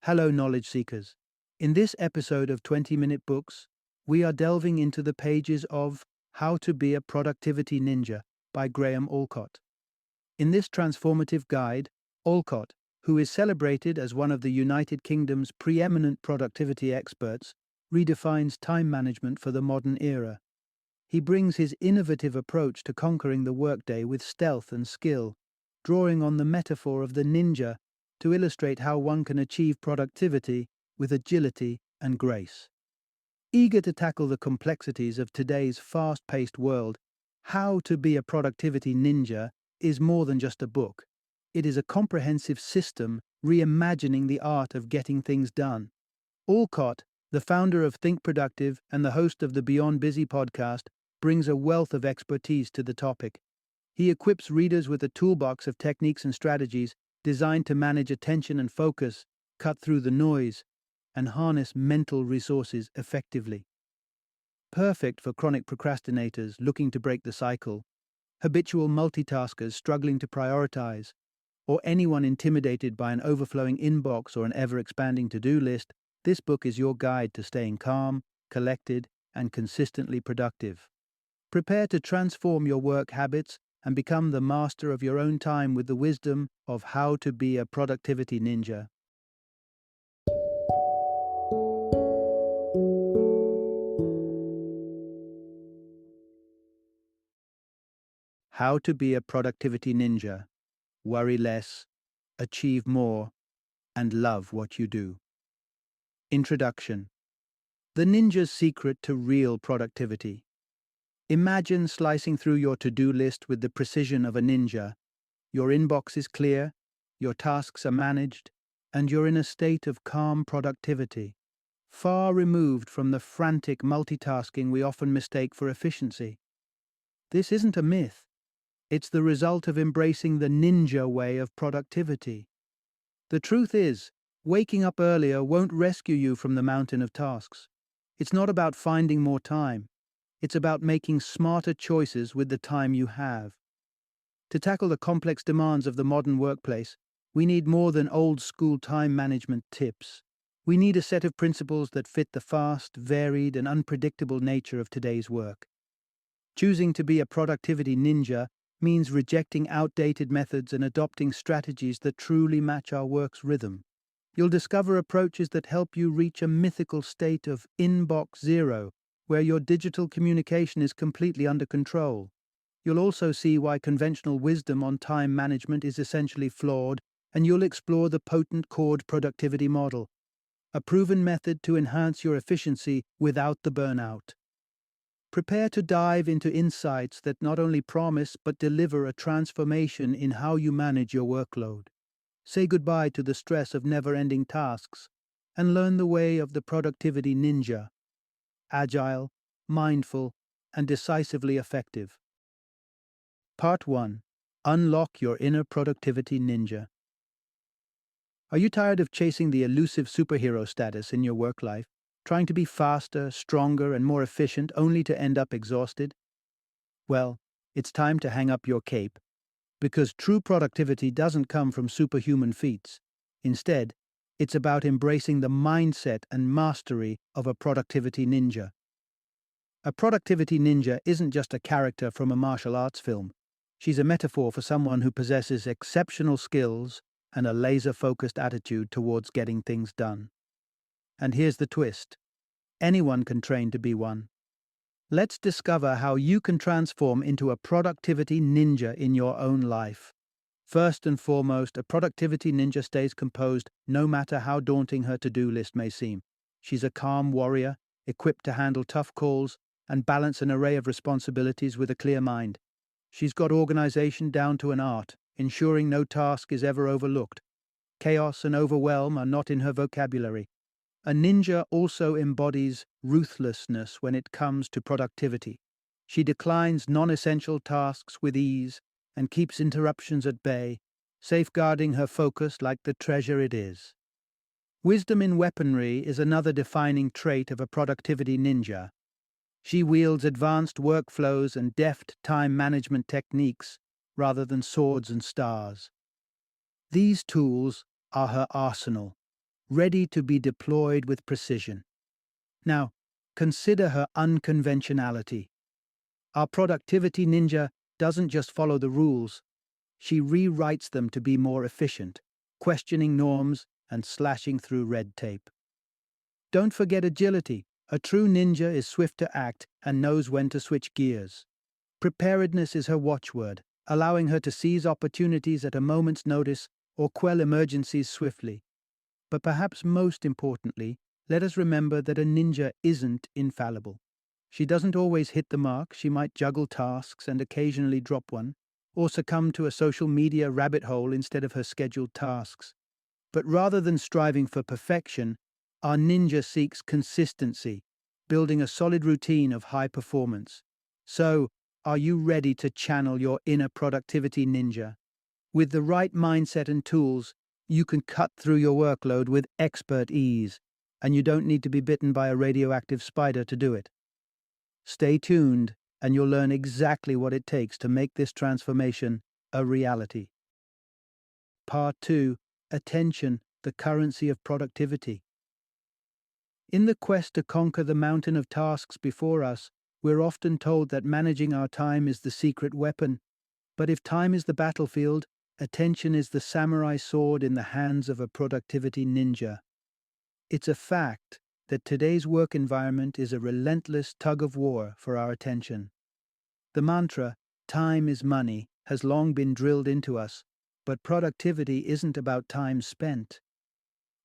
Hello, knowledge seekers. In this episode of 20-Minute Books, we are delving into the pages of How to Be a Productivity Ninja by Graham Allcott. In this transformative guide, Allcott, who is celebrated as one of the United Kingdom's preeminent productivity experts, redefines time management for the modern era. He brings his innovative approach to conquering the workday with stealth and skill, drawing on the metaphor of the ninja to illustrate how one can achieve productivity with agility and grace. Eager to tackle the complexities of today's fast-paced world, How to Be a Productivity Ninja is more than just a book. It is a comprehensive system reimagining the art of getting things done. Allcott, the founder of Think Productive and the host of the Beyond Busy podcast, brings a wealth of expertise to the topic. He equips readers with a toolbox of techniques and strategies designed to manage attention and focus, cut through the noise, and harness mental resources effectively. Perfect for chronic procrastinators looking to break the cycle, habitual multitaskers struggling to prioritize, or anyone intimidated by an overflowing inbox or an ever-expanding to-do list, this book is your guide to staying calm, collected, and consistently productive. Prepare to transform your work habits and become the master of your own time with the wisdom of How to Be a Productivity Ninja. How to Be a Productivity Ninja. Worry less, achieve more, and love what you do. Introduction. The ninja's secret to real productivity. Imagine slicing through your to-do list with the precision of a ninja. Your inbox is clear, your tasks are managed, and you're in a state of calm productivity, far removed from the frantic multitasking we often mistake for efficiency. This isn't a myth. It's the result of embracing the ninja way of productivity. The truth is, waking up earlier won't rescue you from the mountain of tasks. It's not about finding more time. It's about making smarter choices with the time you have. To tackle the complex demands of the modern workplace, we need more than old-school time management tips. We need a set of principles that fit the fast, varied, and unpredictable nature of today's work. Choosing to be a productivity ninja means rejecting outdated methods and adopting strategies that truly match our work's rhythm. You'll discover approaches that help you reach a mythical state of inbox zero, where your digital communication is completely under control. You'll also see why conventional wisdom on time management is essentially flawed, and you'll explore the potent cord productivity model, a proven method to enhance your efficiency without the burnout. Prepare to dive into insights that not only promise but deliver a transformation in how you manage your workload. Say goodbye to the stress of never-ending tasks and learn the way of the productivity ninja. Agile, mindful, and decisively effective. Part 1. Unlock your inner productivity ninja. Are you tired of chasing the elusive superhero status in your work life, trying to be faster, stronger, and more efficient only to end up exhausted? Well, it's time to hang up your cape, because true productivity doesn't come from superhuman feats. Instead, it's about embracing the mindset and mastery of a productivity ninja. A productivity ninja isn't just a character from a martial arts film. She's a metaphor for someone who possesses exceptional skills and a laser-focused attitude towards getting things done. And here's the twist. Anyone can train to be one. Let's discover how you can transform into a productivity ninja in your own life. First and foremost, a productivity ninja stays composed no matter how daunting her to-do list may seem. She's a calm warrior, equipped to handle tough calls and balance an array of responsibilities with a clear mind. She's got organization down to an art, ensuring no task is ever overlooked. Chaos and overwhelm are not in her vocabulary. A ninja also embodies ruthlessness when it comes to productivity. She declines non-essential tasks with ease and keeps interruptions at bay, safeguarding her focus like the treasure it is. Wisdom in weaponry is another defining trait of a productivity ninja. She wields advanced workflows and deft time management techniques rather than swords and stars. These tools are her arsenal, ready to be deployed with precision. Now, consider her unconventionality. Our productivity ninja doesn't just follow the rules, she rewrites them to be more efficient, questioning norms and slashing through red tape. Don't forget agility. A true ninja is swift to act and knows when to switch gears. Preparedness is her watchword, allowing her to seize opportunities at a moment's notice or quell emergencies swiftly. But perhaps most importantly, let us remember that a ninja isn't infallible. She doesn't always hit the mark, she might juggle tasks and occasionally drop one, or succumb to a social media rabbit hole instead of her scheduled tasks. But rather than striving for perfection, our ninja seeks consistency, building a solid routine of high performance. So, are you ready to channel your inner productivity ninja? With the right mindset and tools, you can cut through your workload with expert ease, and you don't need to be bitten by a radioactive spider to do it. Stay tuned, and you'll learn exactly what it takes to make this transformation a reality. Part 2. Attention, the currency of productivity. In the quest to conquer the mountain of tasks before us, we're often told that managing our time is the secret weapon. But if time is the battlefield, attention is the samurai sword in the hands of a productivity ninja. It's a fact that today's work environment is a relentless tug of war for our attention. The mantra, time is money, has long been drilled into us, but productivity isn't about time spent.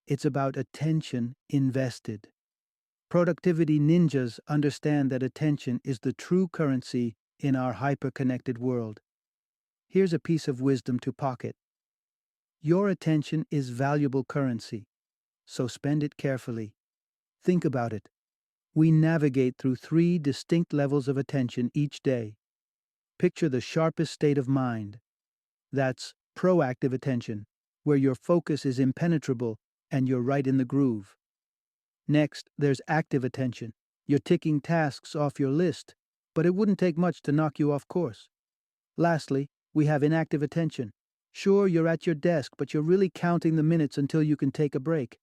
It's about attention invested. Productivity ninjas understand that attention is the true currency in our hyper-connected world. Here's a piece of wisdom to pocket. Your attention is valuable currency, so spend it carefully. Think about it. We navigate through 3 distinct levels of attention each day. Picture the sharpest state of mind. That's proactive attention, where your focus is impenetrable and you're right in the groove. Next, there's active attention. You're ticking tasks off your list, but it wouldn't take much to knock you off course. Lastly, we have inactive attention. Sure, you're at your desk, but you're really counting the minutes until you can take a break.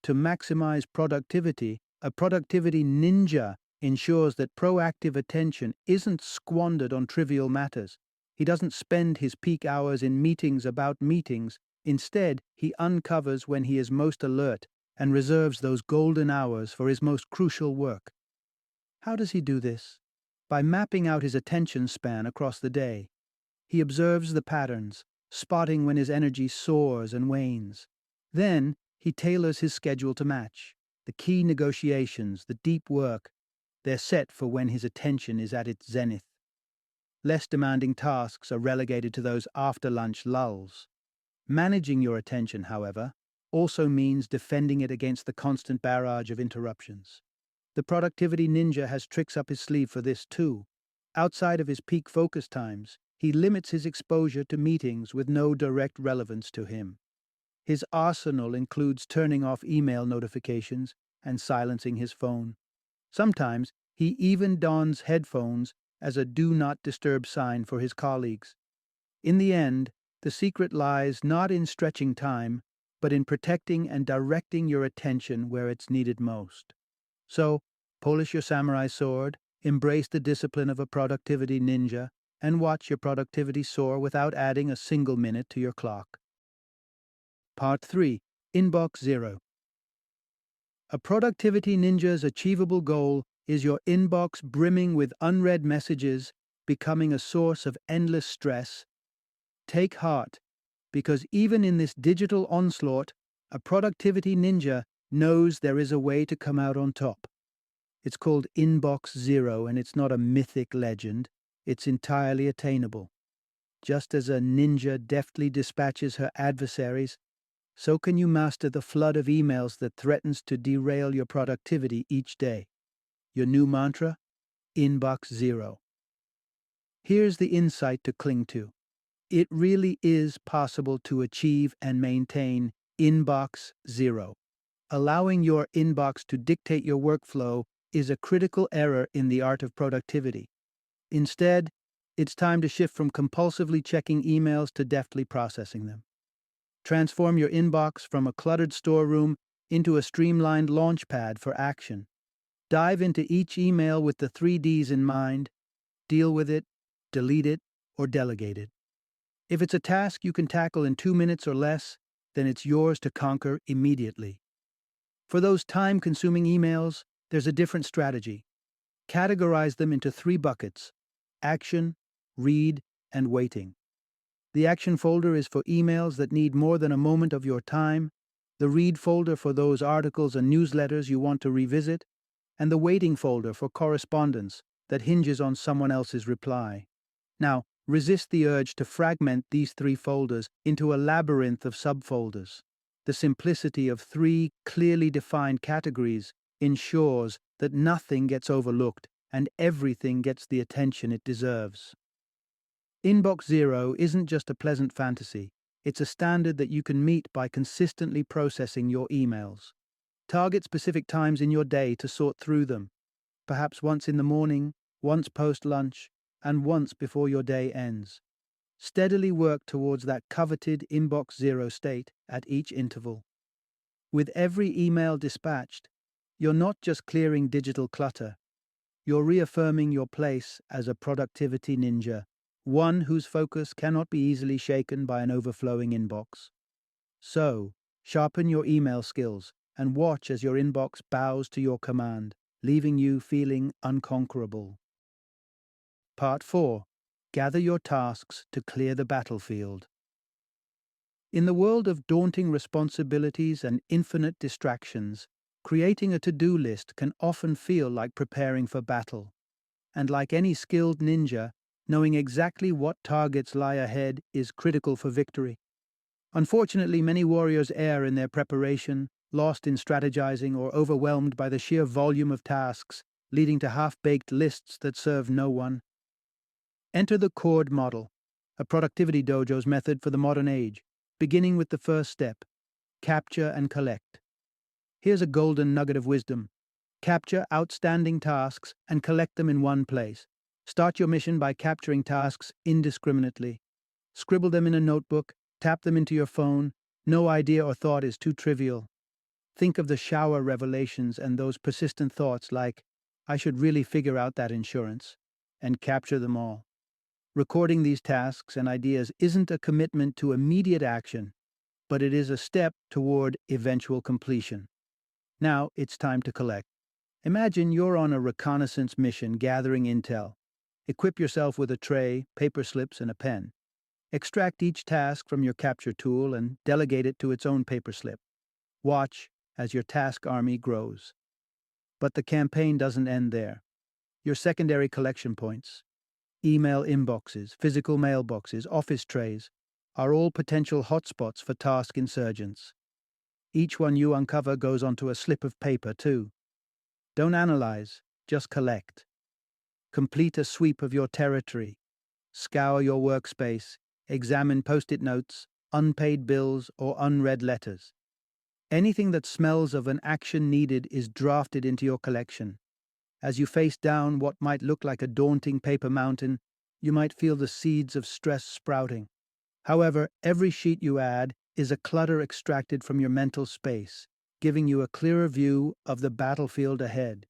To maximize productivity, a productivity ninja ensures that proactive attention isn't squandered on trivial matters. He doesn't spend his peak hours in meetings about meetings. Instead, he uncovers when he is most alert and reserves those golden hours for his most crucial work. How does he do this? By mapping out his attention span across the day. He observes the patterns, spotting when his energy soars and wanes. Then, he tailors his schedule to match. The key negotiations, the deep work, they're set for when his attention is at its zenith. Less demanding tasks are relegated to those after-lunch lulls. Managing your attention, however, also means defending it against the constant barrage of interruptions. The productivity ninja has tricks up his sleeve for this too. Outside of his peak focus times, he limits his exposure to meetings with no direct relevance to him. His arsenal includes turning off email notifications and silencing his phone. Sometimes he even dons headphones as a do not disturb sign for his colleagues. In the end, the secret lies not in stretching time, but in protecting and directing your attention where it's needed most. So, polish your samurai sword, embrace the discipline of a productivity ninja, and watch your productivity soar without adding a single minute to your clock. Part 3. Inbox Zero. A productivity ninja's achievable goal is your inbox brimming with unread messages, becoming a source of endless stress. Take heart, because even in this digital onslaught, a productivity ninja knows there is a way to come out on top. It's called Inbox Zero, and it's not a mythic legend. It's entirely attainable. Just as a ninja deftly dispatches her adversaries, so can you master the flood of emails that threatens to derail your productivity each day. Your new mantra? Inbox Zero. Here's the insight to cling to. It really is possible to achieve and maintain Inbox Zero. Allowing your inbox to dictate your workflow is a critical error in the art of productivity. Instead, it's time to shift from compulsively checking emails to deftly processing them. Transform your inbox from a cluttered storeroom into a streamlined launchpad for action. Dive into each email with the 3 Ds in mind: deal with it, delete it, or delegate it. If it's a task you can tackle in 2 minutes or less, then it's yours to conquer immediately. For those time-consuming emails, there's a different strategy. Categorize them into 3 buckets: action, read, and waiting. The action folder is for emails that need more than a moment of your time, the read folder for those articles and newsletters you want to revisit, and the waiting folder for correspondence that hinges on someone else's reply. Now, resist the urge to fragment these 3 folders into a labyrinth of subfolders. The simplicity of 3 clearly defined categories ensures that nothing gets overlooked and everything gets the attention it deserves. Inbox Zero isn't just a pleasant fantasy, it's a standard that you can meet by consistently processing your emails. Target specific times in your day to sort through them, perhaps once in the morning, once post-lunch, and once before your day ends. Steadily work towards that coveted Inbox Zero state at each interval. With every email dispatched, you're not just clearing digital clutter, you're reaffirming your place as a productivity ninja, one whose focus cannot be easily shaken by an overflowing inbox. So, sharpen your email skills and watch as your inbox bows to your command, leaving you feeling unconquerable. Part 4. Gather your tasks to clear the battlefield. In the world of daunting responsibilities and infinite distractions, creating a to-do list can often feel like preparing for battle. And like any skilled ninja, knowing exactly what targets lie ahead is critical for victory. Unfortunately, many warriors err in their preparation, lost in strategizing or overwhelmed by the sheer volume of tasks, leading to half-baked lists that serve no one. Enter the Cord model, a productivity dojo's method for the modern age, beginning with the first step: capture and collect. Here's a golden nugget of wisdom. Capture outstanding tasks and collect them in one place. Start your mission by capturing tasks indiscriminately. Scribble them in a notebook, tap them into your phone. No idea or thought is too trivial. Think of the shower revelations and those persistent thoughts like, I should really figure out that insurance, and capture them all. Recording these tasks and ideas isn't a commitment to immediate action, but it is a step toward eventual completion. Now it's time to collect. Imagine you're on a reconnaissance mission gathering intel. Equip yourself with a tray, paper slips, and a pen. Extract each task from your capture tool and delegate it to its own paper slip. Watch as your task army grows. But the campaign doesn't end there. Your secondary collection points, email inboxes, physical mailboxes, office trays, are all potential hotspots for task insurgents. Each one you uncover goes onto a slip of paper, too. Don't analyze, just collect. Complete a sweep of your territory. Scour your workspace. Examine post-it notes, unpaid bills, or unread letters. Anything that smells of an action needed is drafted into your collection. As you face down what might look like a daunting paper mountain, you might feel the seeds of stress sprouting. However, every sheet you add is a clutter extracted from your mental space, giving you a clearer view of the battlefield ahead.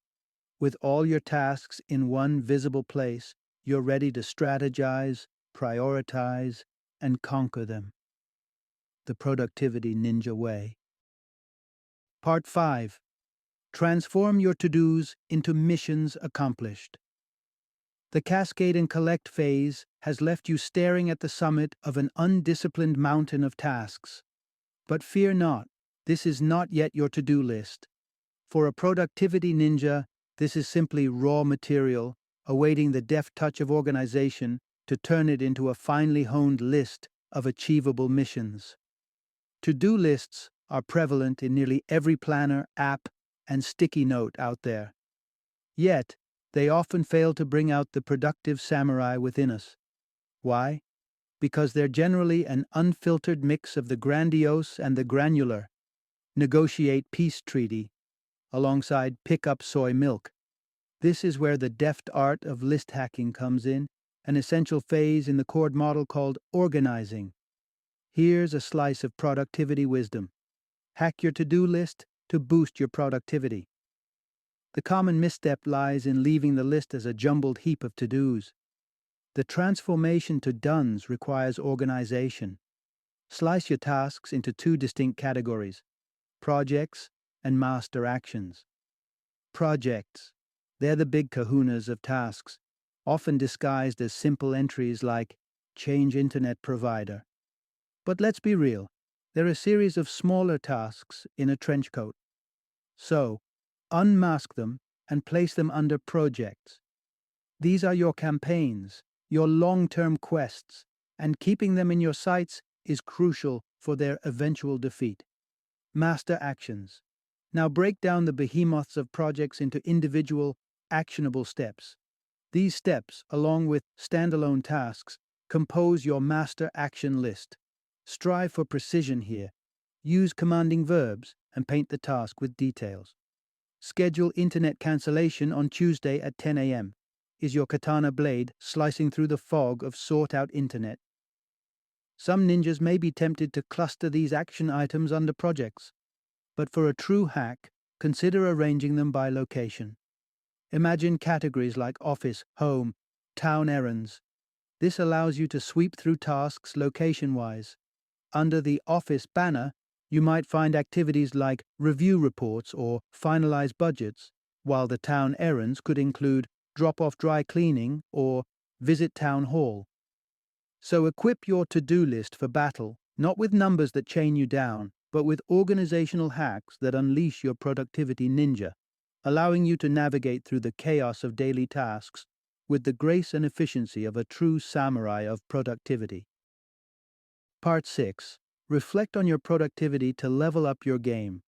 With all your tasks in one visible place, you're ready to strategize, prioritize, and conquer them. The Productivity Ninja Way. Part 5. Transform your to-dos into missions accomplished. The cascade and collect phase has left you staring at the summit of an undisciplined mountain of tasks. But fear not, this is not yet your to-do list. For a productivity ninja, this is simply raw material, awaiting the deft touch of organization to turn it into a finely honed list of achievable missions. To-do lists are prevalent in nearly every planner, app, and sticky note out there. Yet, they often fail to bring out the productive samurai within us. Why? Because they're generally an unfiltered mix of the grandiose and the granular. Negotiate peace treaty, alongside pick up soy milk. This is where the deft art of list hacking comes in, an essential phase in the Cord model called organizing. Here's a slice of productivity wisdom. Hack your to-do list to boost your productivity. The common misstep lies in leaving the list as a jumbled heap of to-dos. The transformation to dones requires organization. Slice your tasks into two distinct categories: projects and master actions. Projects. They're the big kahunas of tasks, often disguised as simple entries like change internet provider. But let's be real, they're a series of smaller tasks in a trench coat. So, unmask them and place them under projects. These are your campaigns, your long-term quests, and keeping them in your sights is crucial for their eventual defeat. Master actions. Now break down the behemoths of projects into individual, actionable steps. These steps, along with standalone tasks, compose your master action list. Strive for precision here. Use commanding verbs and paint the task with details. Schedule internet cancellation on Tuesday at 10 a.m. Is your katana blade slicing through the fog of sought-out internet? Some ninjas may be tempted to cluster these action items under projects, but for a true hack, consider arranging them by location. Imagine categories like office, home, town errands. This allows you to sweep through tasks location-wise. Under the office banner, you might find activities like review reports or finalize budgets, while the town errands could include drop off dry cleaning or visit town hall. So equip your to-do list for battle, not with numbers that chain you down, but with organizational hacks that unleash your productivity ninja, allowing you to navigate through the chaos of daily tasks with the grace and efficiency of a true samurai of productivity. Part 6. Reflect on your productivity to level up your game.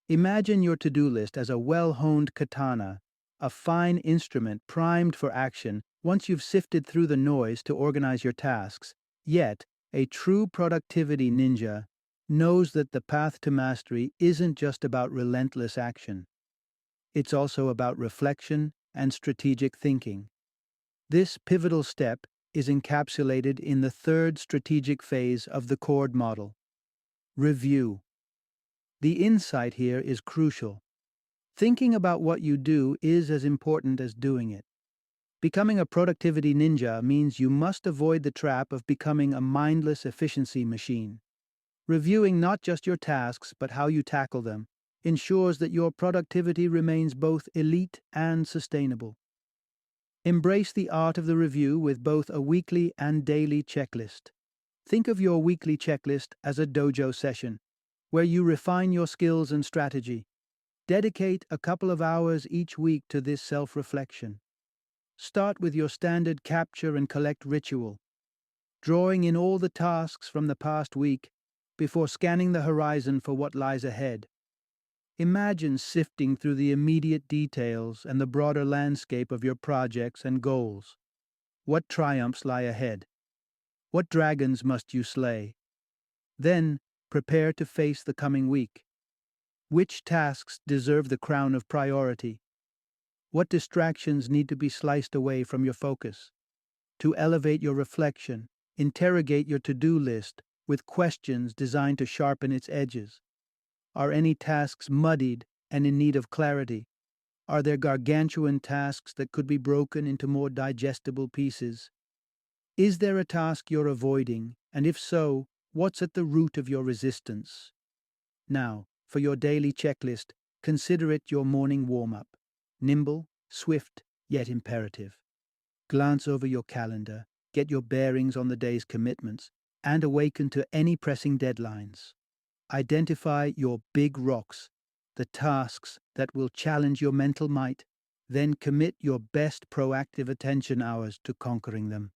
Imagine your to-do list as a well-honed katana, a fine instrument primed for action once you've sifted through the noise to organize your tasks. Yet, a true productivity ninja knows that the path to mastery isn't just about relentless action. It's also about reflection and strategic thinking. This pivotal step is encapsulated in the third strategic phase of the CORD model: review. The insight here is crucial. Thinking about what you do is as important as doing it. Becoming a productivity ninja means you must avoid the trap of becoming a mindless efficiency machine. Reviewing not just your tasks, but how you tackle them, ensures that your productivity remains both elite and sustainable. Embrace the art of the review with both a weekly and daily checklist. Think of your weekly checklist as a dojo session, where you refine your skills and strategy. Dedicate a couple of hours each week to this self-reflection. Start with your standard capture and collect ritual, drawing in all the tasks from the past week before scanning the horizon for what lies ahead. Imagine sifting through the immediate details and the broader landscape of your projects and goals. What triumphs lie ahead? What dragons must you slay? Then, prepare to face the coming week. Which tasks deserve the crown of priority? What distractions need to be sliced away from your focus? To elevate your reflection, interrogate your to-do list with questions designed to sharpen its edges. Are any tasks muddied and in need of clarity? Are there gargantuan tasks that could be broken into more digestible pieces? Is there a task you're avoiding, and if so, what's at the root of your resistance? Now, for your daily checklist, consider it your morning warm-up. Nimble, swift, yet imperative. Glance over your calendar, get your bearings on the day's commitments, and awaken to any pressing deadlines. Identify your big rocks, the tasks that will challenge your mental might, then commit your best proactive attention hours to conquering them.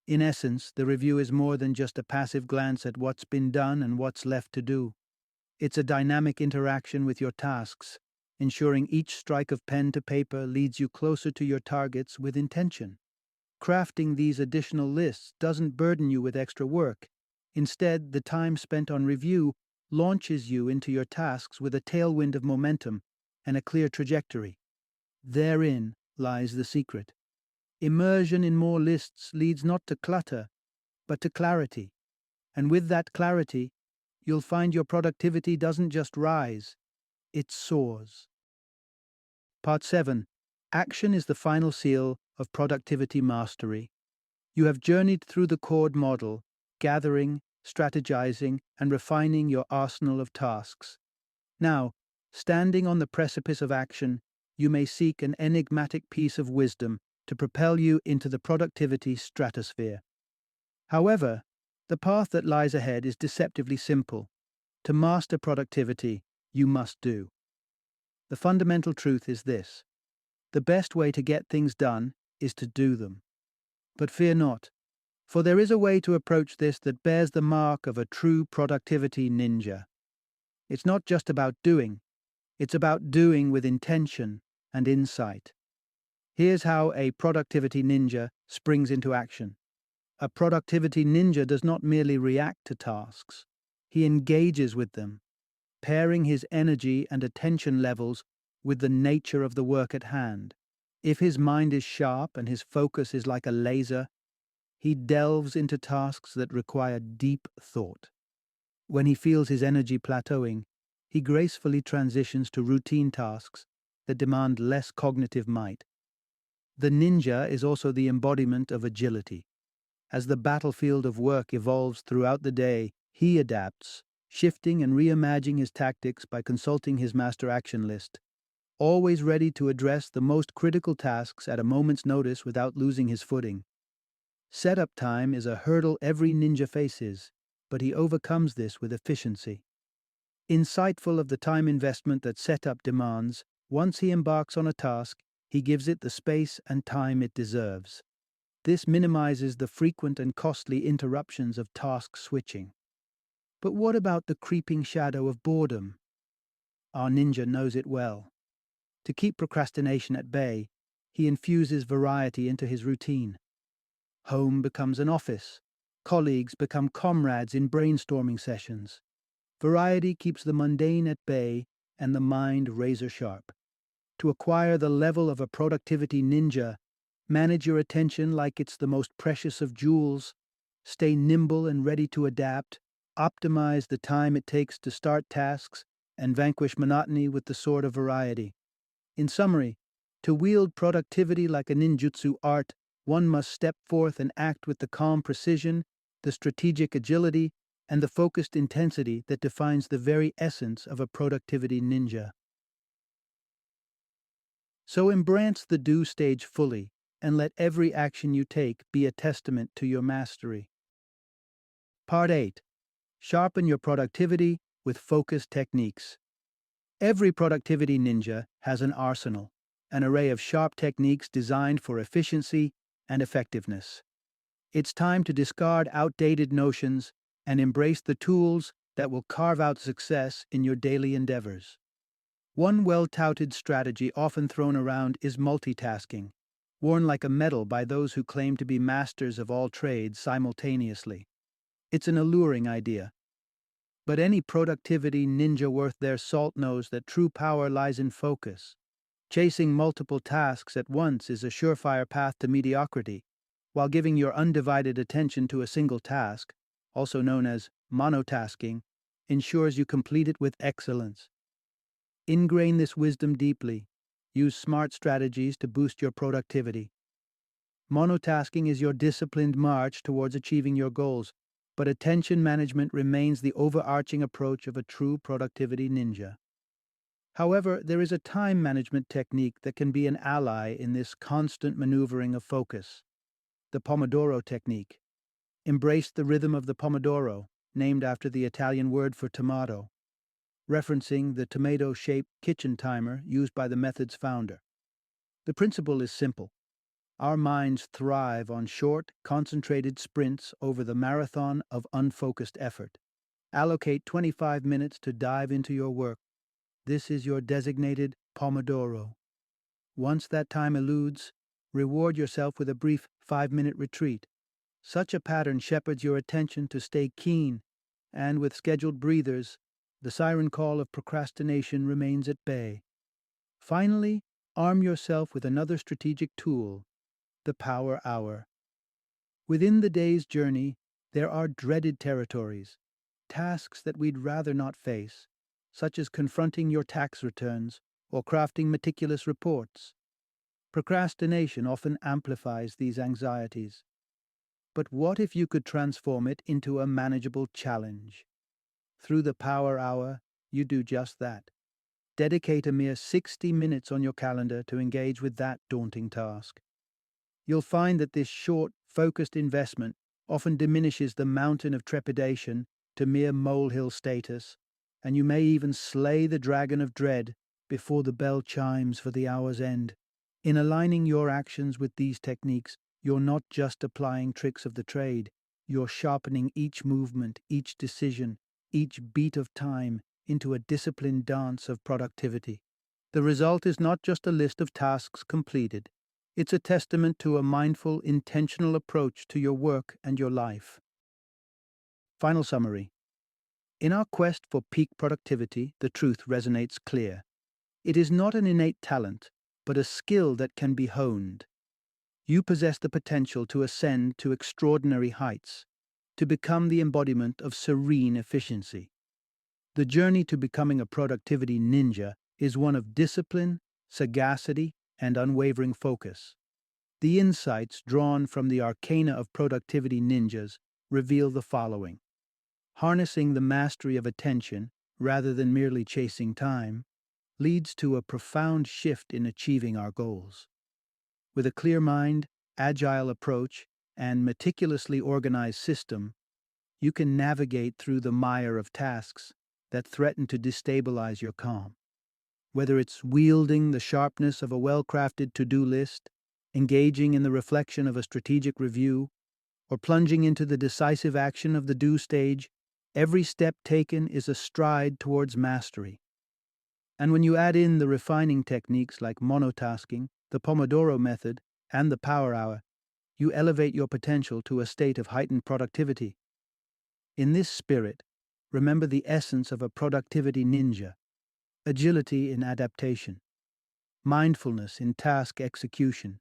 In essence, the review is more than just a passive glance at what's been done and what's left to do. It's a dynamic interaction with your tasks, ensuring each strike of pen to paper leads you closer to your targets with intention. Crafting these additional lists doesn't burden you with extra work. Instead, the time spent on review launches you into your tasks with a tailwind of momentum and a clear trajectory. Therein lies the secret. Immersion in more lists leads not to clutter, but to clarity. And with that clarity, you'll find your productivity doesn't just rise, it soars. Part 7. Action is the final seal of productivity mastery. You have journeyed through the chord model, gathering, strategizing, and refining your arsenal of tasks. Now, standing on the precipice of action, you may seek an enigmatic piece of wisdom to propel you into the productivity stratosphere. However, the path that lies ahead is deceptively simple. To master productivity, you must do. The fundamental truth is this: the best way to get things done is to do them. But fear not, for there is a way to approach this that bears the mark of a true productivity ninja. It's not just about doing, it's about doing with intention and insight. Here's how a productivity ninja springs into action. A productivity ninja does not merely react to tasks, he engages with them, pairing his energy and attention levels with the nature of the work at hand. If his mind is sharp and his focus is like a laser, he delves into tasks that require deep thought. When he feels his energy plateauing, he gracefully transitions to routine tasks that demand less cognitive might. The ninja is also the embodiment of agility. As the battlefield of work evolves throughout the day, he adapts, shifting and reimagining his tactics by consulting his master action list, always ready to address the most critical tasks at a moment's notice without losing his footing. Setup time is a hurdle every ninja faces, but he overcomes this with efficiency. Insightful of the time investment that setup demands, once he embarks on a task, he gives it the space and time it deserves. This minimizes the frequent and costly interruptions of task switching. But what about the creeping shadow of boredom? Our ninja knows it well. To keep procrastination at bay, he infuses variety into his routine. Home becomes an office. Colleagues become comrades in brainstorming sessions. Variety keeps the mundane at bay and the mind razor sharp. To acquire the level of a productivity ninja, manage your attention like it's the most precious of jewels. Stay nimble and ready to adapt. Optimize the time it takes to start tasks and vanquish monotony with the sword of variety. In summary, to wield productivity like a ninjutsu art, one must step forth and act with the calm precision, the strategic agility, and the focused intensity that defines the very essence of a productivity ninja. So embrace the do stage fully, and let every action you take be a testament to your mastery. Part 8. Sharpen your productivity with focused techniques. Every productivity ninja has an arsenal, an array of sharp techniques designed for efficiency and effectiveness. It's time to discard outdated notions and embrace the tools that will carve out success in your daily endeavors. One well-touted strategy often thrown around is multitasking, worn like a medal by those who claim to be masters of all trades simultaneously. It's an alluring idea, but any productivity ninja worth their salt knows that true power lies in focus. Chasing multiple tasks at once is a surefire path to mediocrity, while giving your undivided attention to a single task, also known as monotasking, ensures you complete it with excellence. Ingrain this wisdom deeply. Use smart strategies to boost your productivity. Monotasking is your disciplined march towards achieving your goals, but attention management remains the overarching approach of a true productivity ninja. However, there is a time management technique that can be an ally in this constant maneuvering of focus: the Pomodoro technique. Embrace the rhythm of the Pomodoro, named after the Italian word for tomato, referencing the tomato-shaped kitchen timer used by the method's founder. The principle is simple. Our minds thrive on short, concentrated sprints over the marathon of unfocused effort. Allocate 25 minutes to dive into your work. This is your designated Pomodoro. Once that time eludes, reward yourself with a brief 5-minute retreat. Such a pattern shepherds your attention to stay keen, and with scheduled breathers, the siren call of procrastination remains at bay. Finally, arm yourself with another strategic tool: the Power Hour. Within the day's journey, there are dreaded territories, tasks that we'd rather not face, such as confronting your tax returns or crafting meticulous reports. Procrastination often amplifies these anxieties. But what if you could transform it into a manageable challenge? Through the Power Hour, you do just that. Dedicate a mere 60 minutes on your calendar to engage with that daunting task. You'll find that this short, focused investment often diminishes the mountain of trepidation to mere molehill status, and you may even slay the dragon of dread before the bell chimes for the hour's end. In aligning your actions with these techniques, you're not just applying tricks of the trade, you're sharpening each movement, each decision, each beat of time into a disciplined dance of productivity. The result is not just a list of tasks completed, it's a testament to a mindful, intentional approach to your work and your life. Final summary. In our quest for peak productivity, the truth resonates clear. It is not an innate talent, but a skill that can be honed. You possess the potential to ascend to extraordinary heights, to become the embodiment of serene efficiency. The journey to becoming a productivity ninja is one of discipline, sagacity, and unwavering focus. The insights drawn from the arcana of productivity ninjas reveal the following. Harnessing the mastery of attention, rather than merely chasing time, leads to a profound shift in achieving our goals. With a clear mind, agile approach, and meticulously organized system, you can navigate through the mire of tasks that threaten to destabilize your calm. Whether it's wielding the sharpness of a well-crafted to-do list, engaging in the reflection of a strategic review, or plunging into the decisive action of the do stage, every step taken is a stride towards mastery. And when you add in the refining techniques like monotasking, the Pomodoro method, and the Power Hour, you elevate your potential to a state of heightened productivity. In this spirit, remember the essence of a productivity ninja: agility in adaptation, mindfulness in task execution,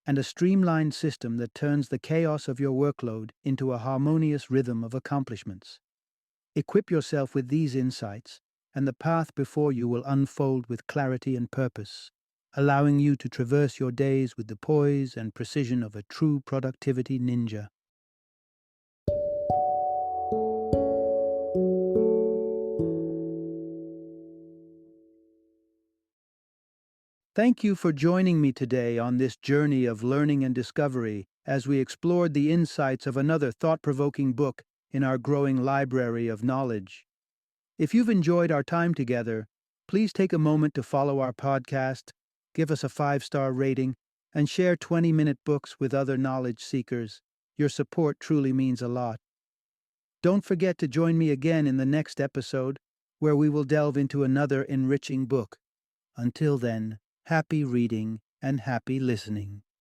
and a streamlined system that turns the chaos of your workload into a harmonious rhythm of accomplishments. Equip yourself with these insights, and the path before you will unfold with clarity and purpose, allowing you to traverse your days with the poise and precision of a true productivity ninja. Thank you for joining me today on this journey of learning and discovery as we explored the insights of another thought-provoking book in our growing library of knowledge. If you've enjoyed our time together, please take a moment to follow our podcast, give us a 5-star rating, and share 20-minute books with other knowledge seekers. Your support truly means a lot. Don't forget to join me again in the next episode, where we will delve into another enriching book. Until then, happy reading and happy listening.